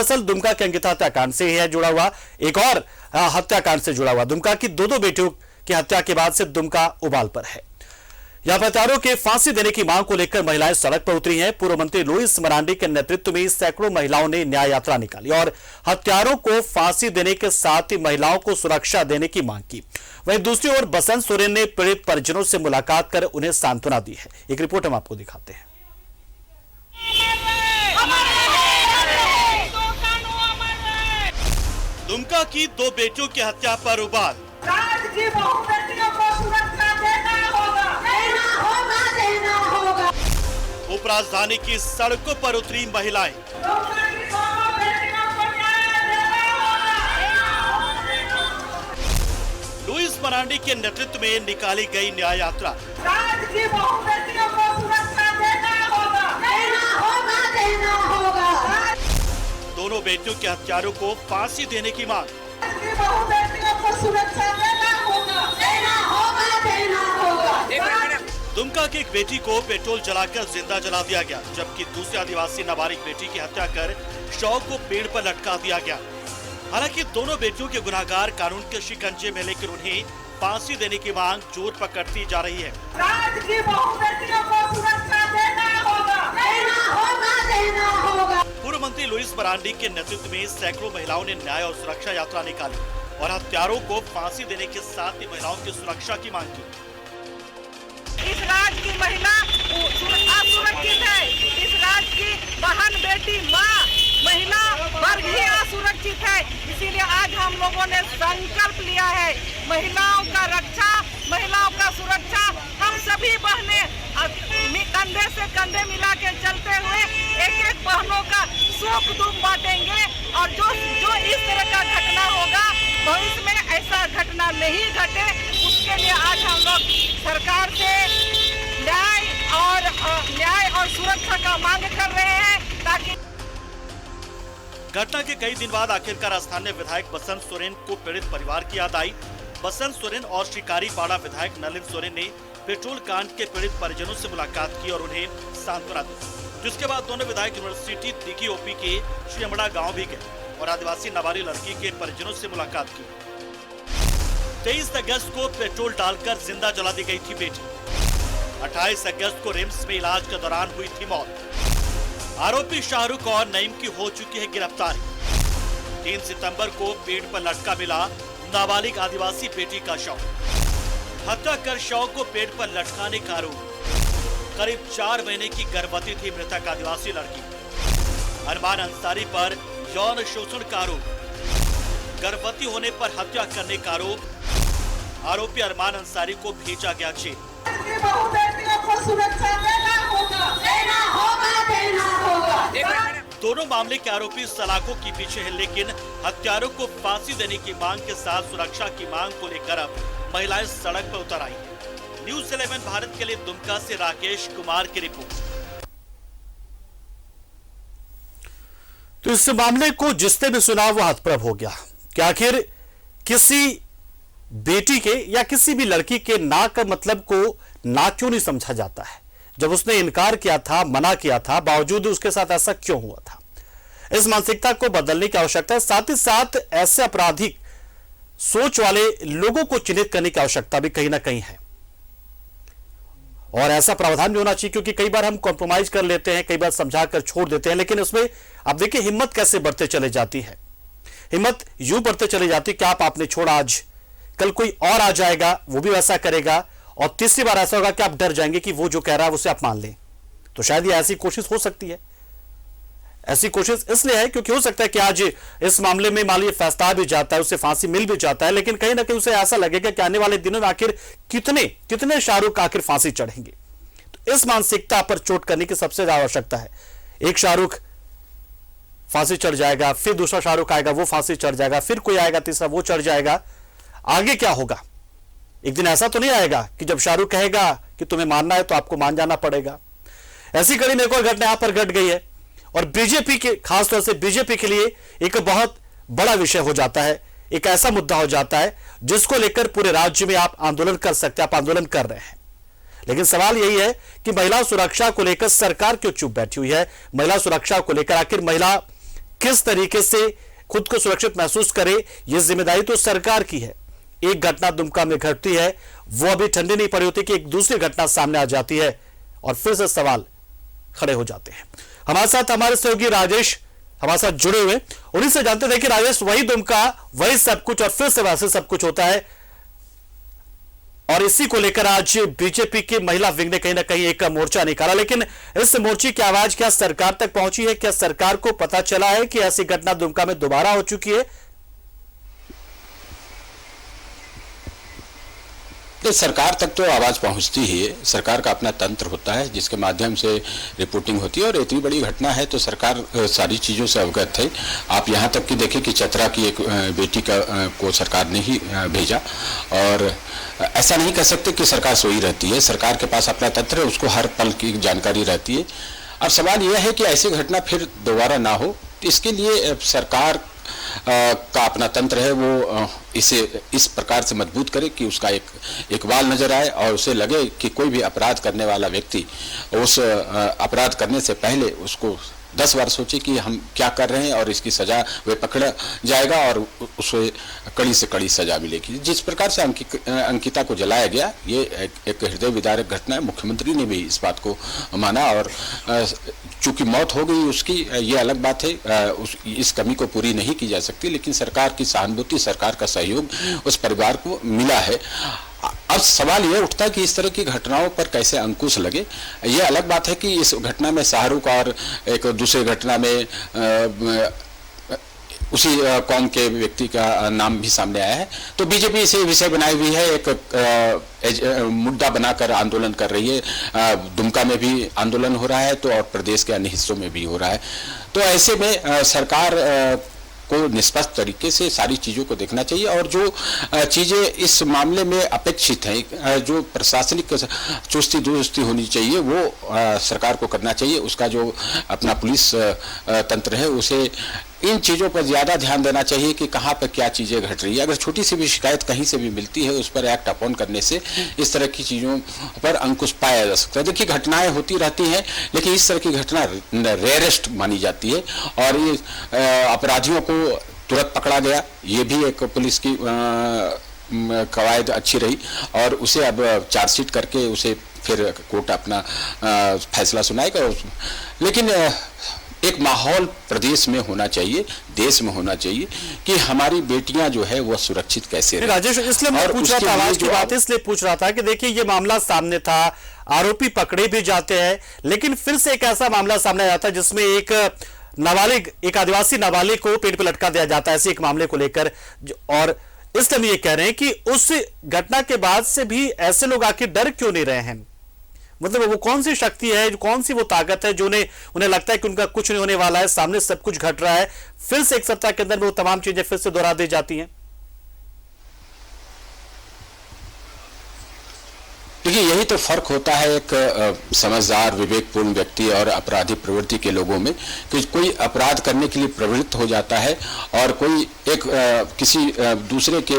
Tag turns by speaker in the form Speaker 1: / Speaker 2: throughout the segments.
Speaker 1: दरअसल दुमका के अंकिता हत्याकांड से ही है जुड़ा हुआ, एक और हत्याकांड से जुड़ा हुआ। दुमका की दो बेटियों की हत्या के बाद से दुमका उबाल पर है। यहां पर हत्यारों के फांसी देने की मांग को लेकर महिलाएं सड़क पर उतरी हैं। पूर्व मंत्री लुईस मरांडी के नेतृत्व में सैकड़ों महिलाओं ने न्याय यात्रा निकाली और हत्यारों को फांसी देने के साथ ही महिलाओं को सुरक्षा देने की मांग की। वहीं दूसरी ओर बसंत सोरेन ने पीड़ित परिजनों से मुलाकात कर उन्हें सांत्वना दी है। एक रिपोर्ट हम आपको दिखाते हैं।
Speaker 2: दुमका की दो बेटियों की हत्या पर उबाल। उप राजधानी की सड़कों पर उतरी महिलाएं। लुईस मरांडी के नेतृत्व में निकाली गई न्याय यात्रा। दोनों बेटियों के हत्यारों को फांसी देने की मांग। दुमका की एक बेटी को पेट्रोल जलाकर जिंदा जला दिया गया, जबकि दूसरी आदिवासी नाबालिग बेटी की हत्या कर शव को पेड़ पर लटका दिया गया। हालांकि दोनों बेटियों के गुनहगार कानून के शिकंजे में, लेकिन उन्हें फांसी देने की मांग जोर पकड़ती जा रही है। पूर्व मंत्री लुईस मरांडी के नेतृत्व में सैकड़ों महिलाओं ने न्याय और सुरक्षा यात्रा निकाली और हत्यारों को फांसी देने के साथ ही महिलाओं की सुरक्षा की मांग की।
Speaker 3: इस राज्य की महिला असुरक्षित है। इस राज्य की बहन, बेटी, माँ, महिला वर्ग ही असुरक्षित है। इसीलिए आज हम लोगों ने संकल्प लिया है, महिलाओं का रक्षा, महिलाओं का सुरक्षा। हम सभी बहनें कंधे से कंधे मिला के चलते हुए एक एक बहनों का सुख दुख बांटेंगे और जो इस तरह का घटना होगा, भविष्य में ऐसा घटना नहीं घटे, उसके लिए आज हम लोग सरकार से न्याय और सुरक्षा का मांग कर रहे हैं, ताकि
Speaker 2: घटना के कई दिन बाद आखिरकार स्थानीय विधायक बसंत सोरेन को पीड़ित परिवार की याद आई। बसंत सोरेन और शिकारीपाड़ा विधायक नलिन सोरेन ने पेट्रोल कांड के पीड़ित परिजनों से मुलाकात की और उन्हें सांत्वना दी, जिसके बाद दोनों विधायक यूनिवर्सिटी दिघी ओपी के श्रीमड़ा गांव भी गए और आदिवासी नाबालिग लड़की के परिजनों से मुलाकात की। 23 अगस्त को पेट्रोल डालकर जिंदा जला दी गई थी बेटी। 28 अगस्त को रिम्स में इलाज के दौरान हुई थी मौत। आरोपी शाहरुख और नईम की हो चुकी है गिरफ्तारी। 3 सितंबर को पेड़ पर लटका मिला नाबालिग आदिवासी बेटी का शव। हत्या कर शव को पेड़ पर लटकाने का आरोप। करीब 4 महीने की गर्भवती थी मृतक आदिवासी लड़की। अरमान अंसारी पर यौन शोषण का आरोप। गर्भवती होने पर हत्या करने का आरोप। आरोपी अरमान अंसारी को भेजा गया जेल। दोनों मामले के आरोपी सलाखों के पीछे हैं, लेकिन हत्यारों को फांसी देने की मांग के साथ सुरक्षा की मांग को लेकर अब महिलाएं सड़क पर उतर आई हैं। न्यूज़ 11 भारत के लिए दुमका से राकेश कुमार की रिपोर्ट।
Speaker 1: तो इस मामले को जिसने भी सुना वो हतप्रभ हो गया कि आखिर किसी बेटी के या किसी भी लड़की के ना का मतलब को ना क्यों नहीं समझा जाता है। जब उसने इनकार किया था, मना किया था, बावजूद उसके साथ ऐसा क्यों हुआ था। इस मानसिकता को बदलने की आवश्यकता है। साथ ही साथ ऐसे आपराधिक सोच वाले लोगों को चिन्हित करने की आवश्यकता भी कहीं ना कहीं है और ऐसा प्रावधान भी होना चाहिए, क्योंकि कई बार हम कॉम्प्रोमाइज कर लेते हैं, कई बार समझा कर छोड़ देते हैं, लेकिन उसमें आप देखिए हिम्मत कैसे बढ़ते चले जाती है। हिम्मत यूं बढ़ते चले जाती कि आपने छोड़ा, आज कल कोई और आ जाएगा, वो भी वैसा करेगा, और तीसरी बार ऐसा होगा कि आप डर जाएंगे कि वो जो कह रहा है उसे आप मान लें। तो शायद ये ऐसी कोशिश हो सकती है। ऐसी कोशिश इसलिए है क्योंकि हो सकता है कि आज इस मामले में मान लीजिए फैसला भी जाता है, उसे फांसी मिल भी जाता है, लेकिन कहीं ना कहीं उसे ऐसा लगेगा कि आने वाले दिनों में आखिर कितने शाहरुख आखिर फांसी चढ़ेंगे। तो इस मानसिकता पर चोट करने की सबसे ज्यादा आवश्यकता है। एक शाहरुख फांसी चढ़ जाएगा, फिर दूसरा शाहरुख आएगा, वो फांसी चढ़ जाएगा, फिर कोई आएगा तीसरा, वो चढ़ जाएगा। आगे क्या होगा? एक दिन ऐसा तो नहीं आएगा कि जब शाहरुख कहेगा कि तुम्हें मानना है तो आपको मान जाना पड़ेगा। ऐसी कड़ी में एक और घटना यहां पर घट गई है और बीजेपी के, खासतौर से बीजेपी के लिए एक बहुत बड़ा विषय हो जाता है, एक ऐसा मुद्दा हो जाता है जिसको लेकर पूरे राज्य में आप आंदोलन कर सकते हैं, आप आंदोलन कर रहे हैं। लेकिन सवाल यही है कि महिला सुरक्षा को लेकर सरकार क्यों चुप बैठी हुई है। महिला सुरक्षा को लेकर आखिर महिला किस तरीके से खुद को सुरक्षित महसूस करे, यह जिम्मेदारी तो सरकार की है। एक घटना दुमका में घटती है, वो अभी ठंडी नहीं पड़ी होती कि एक दूसरी घटना सामने आ जाती है और फिर से सवाल खड़े हो जाते हैं। हमारे साथ हमारे सहयोगी राजेश हमारे साथ जुड़े हुए, उन्हीं से जानते थे कि राजेश, वही दुमका, वही सब कुछ और फिर से वैसे सब कुछ होता है, और इसी को लेकर आज बीजेपी की महिला विंग ने कहीं ना कहीं एक मोर्चा निकाला। लेकिन इस मोर्चे की आवाज क्या सरकार तक पहुंची है? क्या सरकार को पता चला है कि ऐसी घटना दुमका में दोबारा हो चुकी है?
Speaker 4: तो सरकार तक तो आवाज पहुंचती ही है। सरकार का अपना तंत्र होता है जिसके माध्यम से रिपोर्टिंग होती है, और इतनी बड़ी घटना है तो सरकार सारी चीजों से अवगत है। आप यहां तक कि देखें कि चतरा की एक बेटी को सरकार ने ही भेजा, और ऐसा नहीं कह सकते कि सरकार सोई रहती है। सरकार के पास अपना तंत्र है, उसको हर पल की जानकारी रहती है। अब सवाल यह है कि ऐसी घटना फिर दोबारा ना हो, इसके लिए सरकार का अपना तंत्र है, वो इसे इस प्रकार से मजबूत करे कि उसका एक वाल नजर आए और उसे लगे कि कोई भी अपराध करने वाला व्यक्ति उस अपराध करने से पहले उसको 10 बार सोचे कि हम क्या कर रहे हैं, और इसकी सजा वे पकड़ा जाएगा और उसे कड़ी से कड़ी सजा मिलेगी। जिस प्रकार से अंकिता को जलाया गया, ये एक हृदय विदारक घटना है। मुख्यमंत्री ने भी इस बात को माना, और चूंकि मौत हो गई उसकी, ये अलग बात है, इस कमी को पूरी नहीं की जा सकती, लेकिन सरकार की सहानुभूति, सरकार का सहयोग उस परिवार को मिला है। अब सवाल यह उठता है कि इस तरह की घटनाओं पर कैसे अंकुश लगे। यह अलग बात है कि इस घटना में शाहरुख और एक दूसरी घटना में उसी कौम के व्यक्ति का नाम भी सामने आया है, तो बीजेपी इसे विषय बनाई हुई है, एक मुद्दा बनाकर आंदोलन कर रही है। दुमका में भी आंदोलन हो रहा है, तो और प्रदेश के अन्य हिस्सों में भी हो रहा है। तो ऐसे में सरकार को निष्पक्ष तरीके से सारी चीजों को देखना चाहिए, और जो चीजें इस मामले में अपेक्षित हैं, जो प्रशासनिक चुस्ती दुरुस्ती होनी चाहिए, वो सरकार को करना चाहिए। उसका जो अपना पुलिस तंत्र है, उसे इन चीजों पर ज्यादा ध्यान देना चाहिए कि कहाँ पर क्या चीजें घट रही है। अगर छोटी सी भी शिकायत कहीं से भी मिलती है, उस पर एक्ट अपॉन करने से इस तरह की चीजों पर अंकुश पाया जा सकता है। देखिए, घटनाएं होती रहती हैं, लेकिन इस तरह की घटना रेयरेस्ट मानी जाती है, और ये अपराधियों को तुरंत पकड़ा गया, ये भी एक पुलिस की कवायद अच्छी रही, और उसे अब चार्जशीट करके उसे फिर कोर्ट अपना फैसला सुनाएगा। लेकिन एक माहौल प्रदेश में होना चाहिए, देश में होना चाहिए कि हमारी बेटियां जो है वो सुरक्षित कैसे रहें।
Speaker 1: राजेश, इसलिए मैं पूछ रहा था, आवाज की बात इसलिए पूछ रहा था कि देखिए, ये मामला सामने था, आरोपी पकड़े भी जाते हैं, लेकिन फिर से एक ऐसा मामला सामने आता है जिसमें एक नाबालिग, एक आदिवासी नाबालिग को पेट पे लटका दिया जाता है, ऐसे एक मामले को लेकर। और इसलिए हम ये कह रहे हैं कि उस घटना के बाद से भी ऐसे लोग आखिर डर क्यों नहीं रहे हैं? मतलब वो कौन सी शक्ति है, कौन सी वो ताकत है जो उन्हें लगता है कि उनका कुछ नहीं होने वाला है, सामने सब कुछ घट रहा है, फिर से एक सप्ताह के अंदर वो तमाम चीजें फिर से दोहरा दी जाती हैं?
Speaker 4: देखिए, यही तो फर्क होता है एक समझदार विवेकपूर्ण व्यक्ति और अपराधी प्रवृत्ति के लोगों में, कि कोई अपराध करने के लिए प्रवृत्त हो जाता है, और कोई एक किसी दूसरे के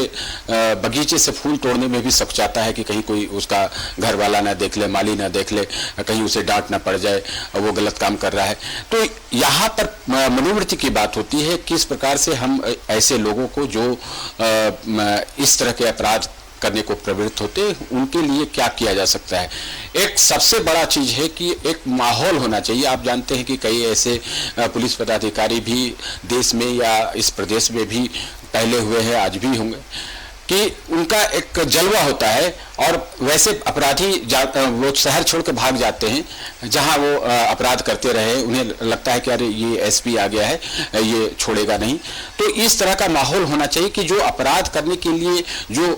Speaker 4: बगीचे से फूल तोड़ने में भी सक जाता है कि कहीं कोई उसका घर वाला ना देख ले, माली ना देख ले, कहीं उसे डांट ना पड़ जाए, वो गलत काम कर रहा है। तो यहाँ पर मनोवृत्ति की बात होती है, किस प्रकार से हम ऐसे लोगों को जो इस तरह के अपराध करने को प्रवृत्त होते, उनके लिए क्या किया जा सकता है। एक सबसे बड़ा चीज है कि एक माहौल होना चाहिए। आप जानते हैं कि कई ऐसे पुलिस पदाधिकारी भी देश में या इस प्रदेश में भी पहले हुए हैं, आज भी होंगे, कि उनका एक जलवा होता है, और वैसे अपराधी वो शहर छोड़ के भाग जाते हैं जहां वो अपराध करते रहे, उन्हें लगता है कि अरे ये एसपी आ गया है, ये छोड़ेगा नहीं। तो इस तरह का माहौल होना चाहिए कि जो अपराध करने के लिए जो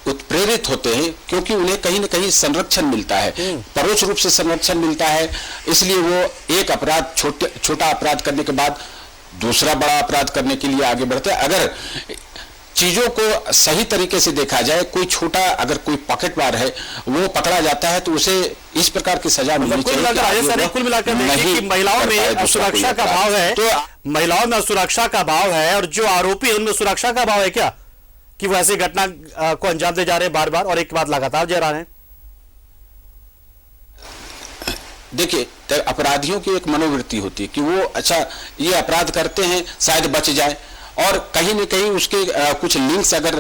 Speaker 4: उत्प्रेरित होते हैं, क्योंकि उन्हें कहीं न कहीं संरक्षण मिलता है, परोक्ष रूप से संरक्षण मिलता है, इसलिए वो एक अपराध, छोटा अपराध करने के बाद दूसरा बड़ा अपराध करने के लिए आगे बढ़ते हैं। अगर चीजों को सही तरीके से देखा जाए, कोई छोटा अगर कोई पॉकेटमार है वो पकड़ा जाता है, तो उसे इस प्रकार की सजा मिलनी चाहिए।
Speaker 1: कुल मिलाकर देखिए कि महिलाओं में सुरक्षा का भाव है, तो महिलाओं में सुरक्षा का भाव है, और जो आरोपी है उनमें सुरक्षा का भाव है क्या, कि वो ऐसी घटना को अंजाम दे जा रहे हैं बार बार और एक बात लगातार जा रहे हैं?
Speaker 4: देखिए, तो अपराधियों की एक मनोवृत्ति होती है कि वो अच्छा ये अपराध करते हैं, शायद बच जाए, और कहीं न कहीं उसके कुछ लिंक्स अगर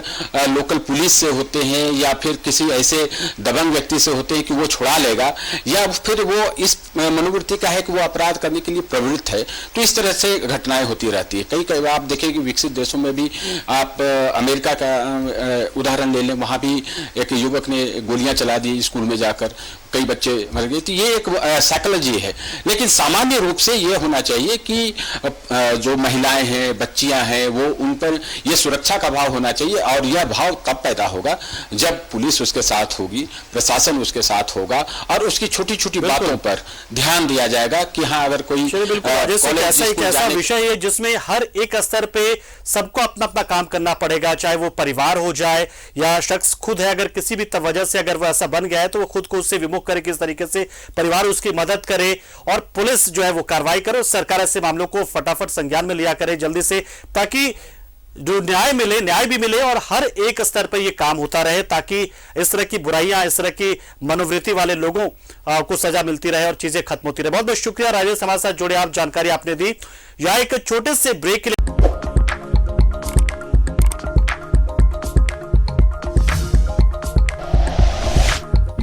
Speaker 4: लोकल पुलिस से होते हैं या फिर किसी ऐसे दबंग व्यक्ति से होते हैं कि वो छुड़ा लेगा, या फिर वो इस मनोवृत्ति का है कि वो अपराध करने के लिए प्रवृत्त है। तो इस तरह से घटनाएं होती रहती है। कई बार आप देखें कि विकसित देशों में भी, आप अमेरिका का उदाहरण ले लें, वहाँ भी एक युवक ने गोलियां चला दी स्कूल में जाकर, कई बच्चे मर गए। तो ये एक साइकोलॉजी है। लेकिन सामान्य रूप से ये होना चाहिए कि जो महिलाएं हैं, बच्चियां हैं, वो उन पर ये सुरक्षा का भाव होना चाहिए। और यह भाव तब पैदा होगा जब पुलिस उसके साथ होगी, प्रशासन उसके साथ होगा, और उसकी छोटी छोटी बातों पर ध्यान दिया जाएगा कि हाँ, अगर कोई
Speaker 1: ऐसा विषय है जिसमें हर एक स्तर पे सबको अपना अपना काम करना पड़ेगा, चाहे वो परिवार हो जाए या शख्स खुद है। अगर किसी भी वजह से अगर वो ऐसा बन गया है तो वो खुद को उससे विमुख करे, किस तरीके से परिवार उसकी मदद करे और पुलिस जो है वो कार्रवाई करे, सरकार ऐसे मामलों को फटाफट संज्ञान में लिया करे जल्दी से, ताकि जो न्याय भी मिले और हर एक स्तर पर यह काम होता रहे, ताकि इस तरह की बुराइयां, इस तरह की मनोवृत्ति वाले लोगों को सजा मिलती रहे और चीजें खत्म होती रहे। बहुत बहुत शुक्रिया राजेश, हमारे साथ जुड़े, आप जानकारी आपने दी। यह एक छोटे से ब्रेक के लिए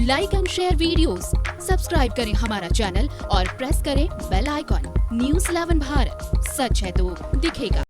Speaker 5: like and share videos, subscribe करें हमारा चैनल और प्रेस करें बेल आइकॉन। News 11 भारत, सच है तो दिखेगा।